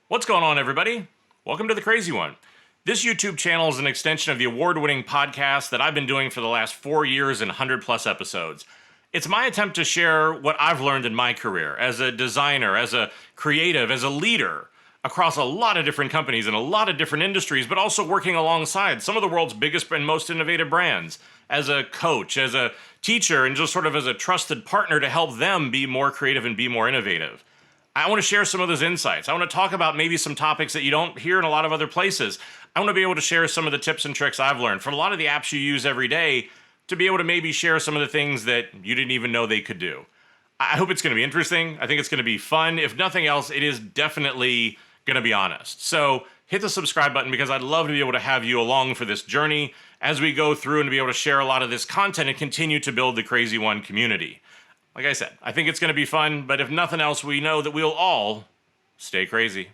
What's going on, everybody? Welcome to The Crazy One. This YouTube channel is an extension of the award-winning podcast that I've been doing for the last 4 years and 100+ episodes. It's my attempt to share what I've learned in my career as a designer, as a creative, as a leader across a lot of different companies and a lot of different industries, but also working alongside some of the world's biggest and most innovative brands, as a coach, as a teacher, and just sort of as a trusted partner to help them be more creative and be more innovative. I want to share some of those insights. I want to talk about maybe some topics that you don't hear in a lot of other places. I want to be able to share some of the tips and tricks I've learned from a lot of the apps you use every day to be able to maybe share some of the things that you didn't even know they could do. I hope it's going to be interesting. I think it's going to be fun. If nothing else, it is definitely going to be honest. So hit the subscribe button because I'd love to be able to have you along for this journey as we go through and to be able to share a lot of this content and continue to build the Crazy One community. Like I said, I think it's going to be fun, but if nothing else, we know that we'll all stay crazy.